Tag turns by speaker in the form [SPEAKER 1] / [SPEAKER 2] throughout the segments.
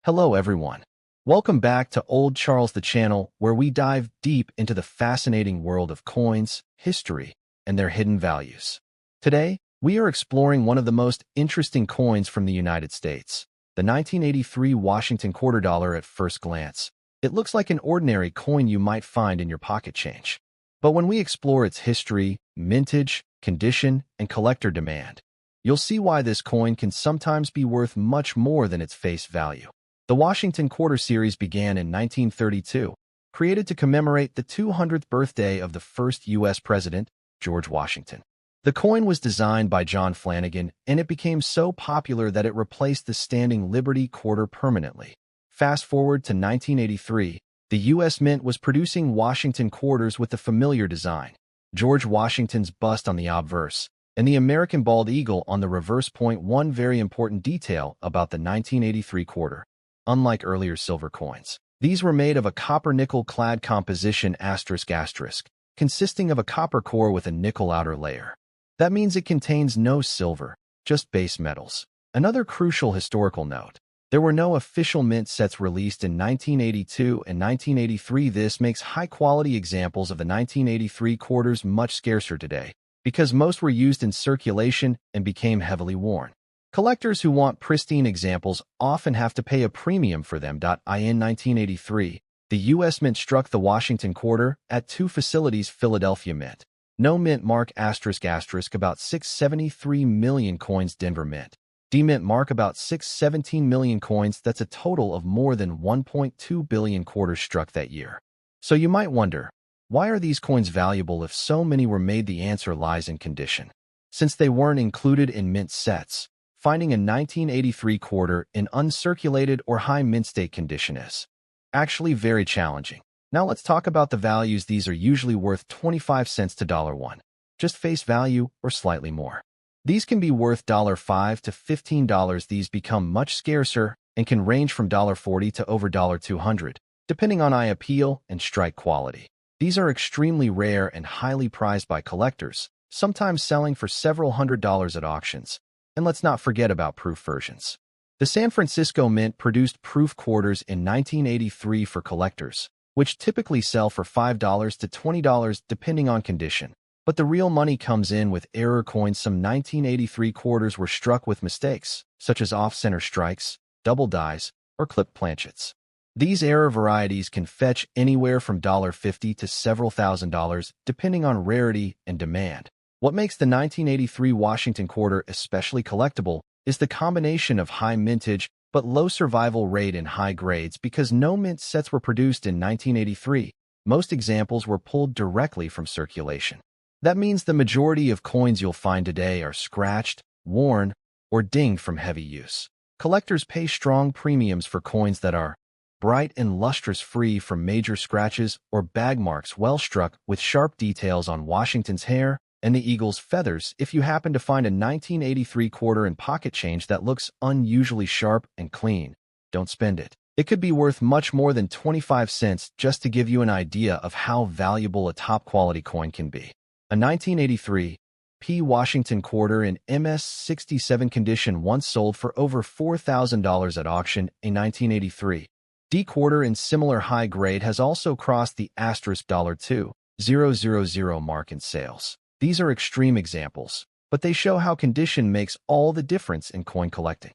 [SPEAKER 1] Hello everyone. Welcome back to Old Charles the channel where we dive deep into the fascinating world of coins, history, and their hidden values. Today, we are exploring one of the most interesting coins from the United States, the 1983 Washington quarter dollar. At first glance, it looks like an ordinary coin you might find in your pocket change. But when we explore its history, mintage, condition, and collector demand, you'll see why this coin can sometimes be worth much more than its face value. The Washington Quarter Series began in 1932, created to commemorate the 200th birthday of the first U.S. President, George Washington. The coin was designed by John Flanagan, and it became so popular that it replaced the standing Liberty quarter permanently. Fast forward to 1983, the U.S. Mint was producing Washington quarters with the familiar design, George Washington's bust on the obverse, and the American bald eagle on the reverse. One very important detail about the 1983 quarter. Unlike earlier silver coins, these were made of a copper-nickel clad composition ***, consisting of a copper core with a nickel outer layer. That means it contains no silver, just base metals. Another crucial historical note: there were no official mint sets released in 1982 and 1983. This makes high-quality examples of the 1983 quarters much scarcer today, because most were used in circulation and became heavily worn. Collectors who want pristine examples often have to pay a premium for them. In 1983, the U.S. Mint struck the Washington quarter at two facilities: Philadelphia Mint, no mint mark ***, about 673 million coins; Denver Mint, D Mint mark about 617 million coins. That's a total of more than 1.2 billion quarters struck that year. So you might wonder, why are these coins valuable if so many were made? The answer lies in condition. Since they weren't included in mint sets, finding a 1983 quarter in uncirculated or high mint state condition is actually very challenging. Now let's talk about the values. These are usually worth 25 cents to $1, just face value or slightly more. These can be worth $5 to $15. These become much scarcer and can range from $40 to over $200, depending on eye appeal and strike quality. These are extremely rare and highly prized by collectors, sometimes selling for several $100s at auctions. And let's not forget about proof versions. The San Francisco Mint produced proof quarters in 1983 for collectors, which typically sell for $5 to $20 depending on condition. But the real money comes in with error coins. Some 1983 quarters were struck with mistakes, such as off-center strikes, double dies, or clipped planchets. These error varieties can fetch anywhere from $50 to several $1,000s, depending on rarity and demand. What makes the 1983 Washington quarter especially collectible is the combination of high mintage but low survival rate in high grades. Because no mint sets were produced in 1983, most examples were pulled directly from circulation. That means the majority of coins you'll find today are scratched, worn, or dinged from heavy use. Collectors pay strong premiums for coins that are bright and lustrous, free from major scratches or bag marks, well struck with sharp details on Washington's hair and the eagle's feathers. If you happen to find a 1983 quarter in pocket change that looks unusually sharp and clean, don't spend it. It could be worth much more than 25 cents. Just to give you an idea of how valuable a top-quality coin can be. A 1983 P Washington quarter in MS-67 condition once sold for over $4,000 at auction. A 1983 D quarter in similar high grade has also crossed the $2,000 mark in sales. These are extreme examples, but they show how condition makes all the difference in coin collecting.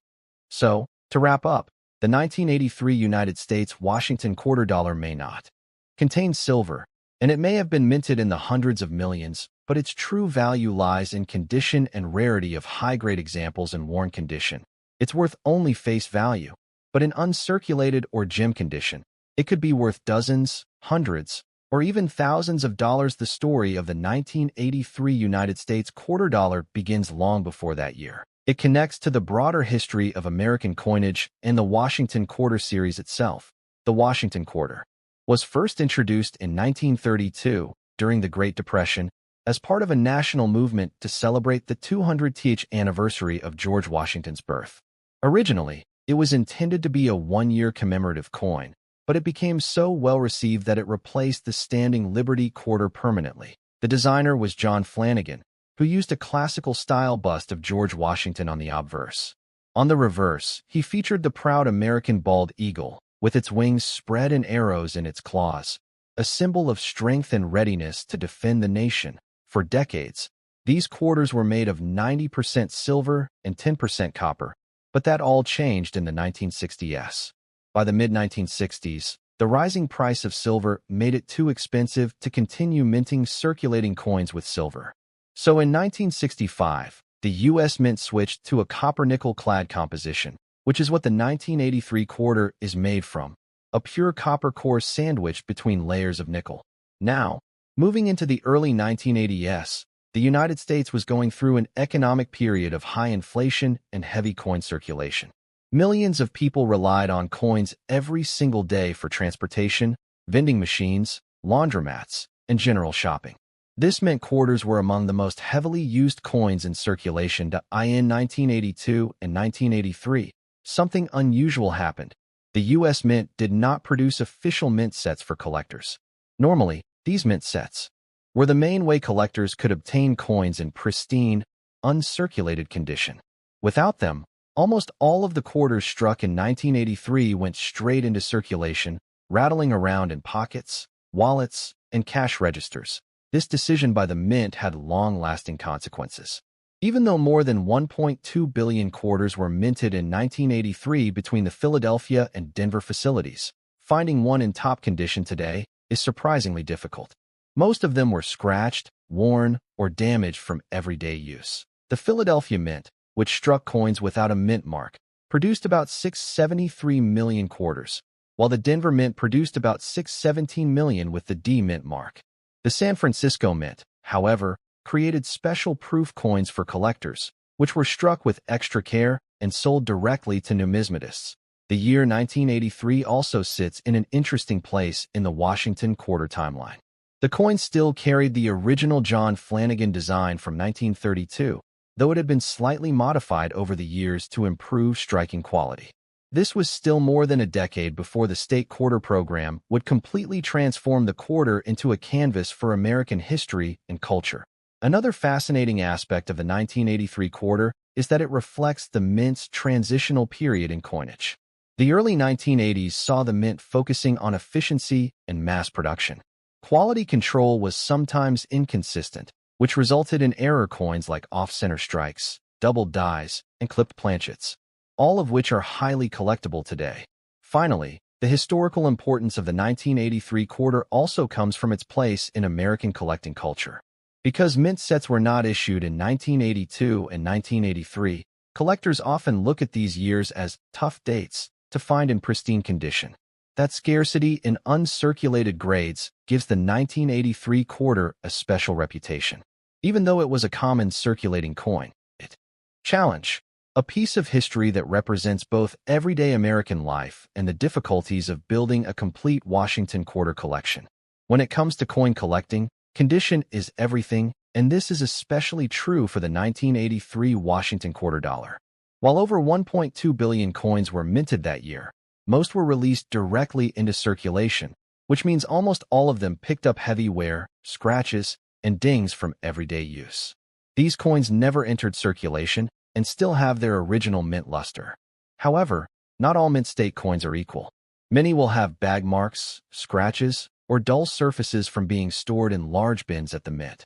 [SPEAKER 1] So, to wrap up, the 1983 United States Washington quarter dollar may not contain silver, and it may have been minted in the hundreds of millions, but its true value lies in condition and rarity of high-grade examples in worn condition. It's worth only face value, but in uncirculated or gem condition, it could be worth dozens, hundreds, or even thousands of dollars. The story of the 1983 United States quarter dollar begins long before that year. It connects to the broader history of American coinage and the Washington Quarter Series itself. The Washington Quarter was first introduced in 1932 during the Great Depression as part of a national movement to celebrate the 200th anniversary of George Washington's birth. Originally, it was intended to be a one-year commemorative coin, but it became so well-received that it replaced the standing Liberty quarter permanently. The designer was John Flanagan, who used a classical-style bust of George Washington on the obverse. On the reverse, he featured the proud American bald eagle, with its wings spread and arrows in its claws, a symbol of strength and readiness to defend the nation. For decades, these quarters were made of 90% silver and 10% copper, but that all changed in the 1960s. By the mid-1960s, the rising price of silver made it too expensive to continue minting circulating coins with silver. So in 1965, the U.S. Mint switched to a copper-nickel-clad composition, which is what the 1983 quarter is made from, a pure copper core sandwiched between layers of nickel. Now, moving into the early 1980s, the United States was going through an economic period of high inflation and heavy coin circulation. Millions of people relied on coins every single day for transportation, vending machines, laundromats, and general shopping. This meant quarters were among the most heavily used coins in circulation in 1982 and 1983. Something unusual happened. The U.S. Mint did not produce official mint sets for collectors. Normally, these mint sets were the main way collectors could obtain coins in pristine, uncirculated condition. Without them, almost all of the quarters struck in 1983 went straight into circulation, rattling around in pockets, wallets, and cash registers. This decision by the Mint had long-lasting consequences. Even though more than 1.2 billion quarters were minted in 1983 between the Philadelphia and Denver facilities, finding one in top condition today is surprisingly difficult. Most of them were scratched, worn, or damaged from everyday use. The Philadelphia Mint, which struck coins without a mint mark, produced about 673 million quarters, while the Denver Mint produced about 617 million with the D mint mark. The San Francisco Mint, however, created special proof coins for collectors, which were struck with extra care and sold directly to numismatists. The year 1983 also sits in an interesting place in the Washington quarter timeline. The coin still carried the original John Flanagan design from 1932, though it had been slightly modified over the years to improve striking quality. This was still more than a decade before the state quarter program would completely transform the quarter into a canvas for American history and culture. Another fascinating aspect of the 1983 quarter is that it reflects the Mint's transitional period in coinage. The early 1980s saw the Mint focusing on efficiency and mass production. Quality control was sometimes inconsistent, which resulted in error coins like off-center strikes, doubled dies, and clipped planchets, all of which are highly collectible today. Finally, the historical importance of the 1983 quarter also comes from its place in American collecting culture. Because mint sets were not issued in 1982 and 1983, collectors often look at these years as tough dates to find in pristine condition. That scarcity in uncirculated grades gives the 1983 quarter a special reputation. Even though it was a common circulating coin, it challenge a piece of history that represents both everyday American life and the difficulties of building a complete Washington quarter collection. When it comes to coin collecting, condition is everything, and this is especially true for the 1983 Washington quarter dollar. While over 1.2 billion coins were minted that year, most were released directly into circulation, which means almost all of them picked up heavy wear, scratches, and dings from everyday use. These coins never entered circulation and still have their original mint luster. However, not all mint state coins are equal. Many will have bag marks, scratches, or dull surfaces from being stored in large bins at the mint.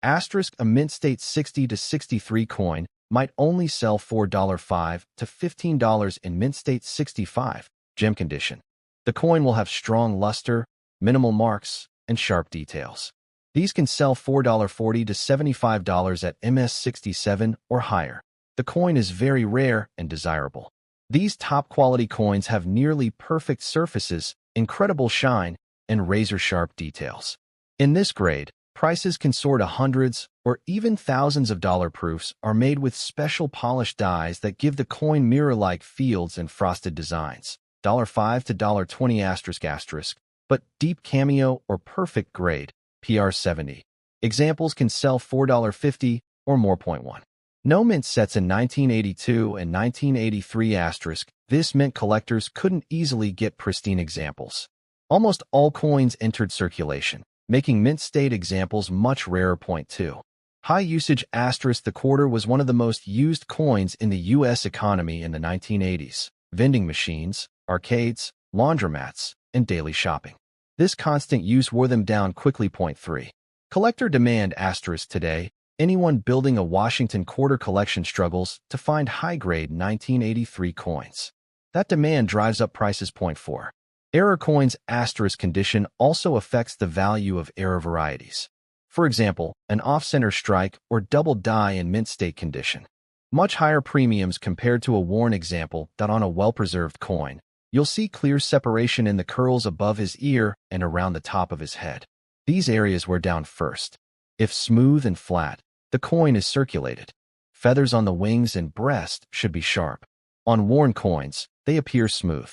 [SPEAKER 1] A mint state 60 to 63 coin might only sell for $5 to $15 in mint state 65, gem condition. The coin will have strong luster, minimal marks, and sharp details. These can sell $4.40 to $75 at MS67 or higher. The coin is very rare and desirable. These top-quality coins have nearly perfect surfaces, incredible shine, and razor-sharp details. In this grade, prices can soar to hundreds or even thousands of dollar. Proofs are made with special polished dies that give the coin mirror-like fields and frosted designs. $5 to $20***, but deep cameo or perfect grade, PR70. Examples can sell $4.50 or more. 1. No mint sets in 1982 and 1983 *. This meant collectors couldn't easily get pristine examples. Almost all coins entered circulation, making mint state examples much rarer. 2. High usage asterisk. The quarter was one of the most used coins in the U.S. economy in the 1980s. Vending machines, arcades, laundromats, and daily shopping. This constant use wore them down quickly. Point 3. Collector demand asterisk. Today, anyone building a Washington quarter collection struggles to find high-grade 1983 coins. That demand drives up prices. Point 4. Error coins asterisk. Condition also affects the value of error varieties. For example, an off-center strike or double die in mint state condition. Much higher premiums compared to a worn example that on a well-preserved coin. You'll see clear separation in the curls above his ear and around the top of his head. These areas wear down first. If smooth and flat, the coin is circulated. Feathers on the wings and breast should be sharp. On worn coins, they appear smooth.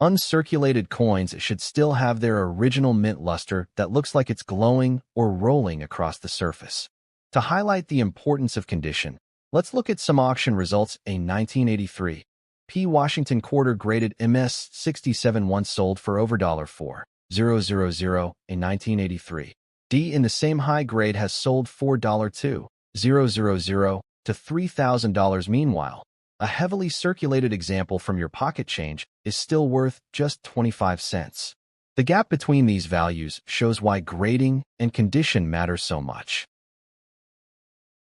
[SPEAKER 1] Uncirculated coins should still have their original mint luster that looks like it's glowing or rolling across the surface. To highlight the importance of condition, let's look at some auction results. A 1983 P. Washington quarter graded MS-67 once sold for over $4,000. A 1983 D in the same high grade has sold for $2,000 to $3,000. Meanwhile, a heavily circulated example from your pocket change is still worth just 25 cents. The gap between these values shows why grading and condition matter so much.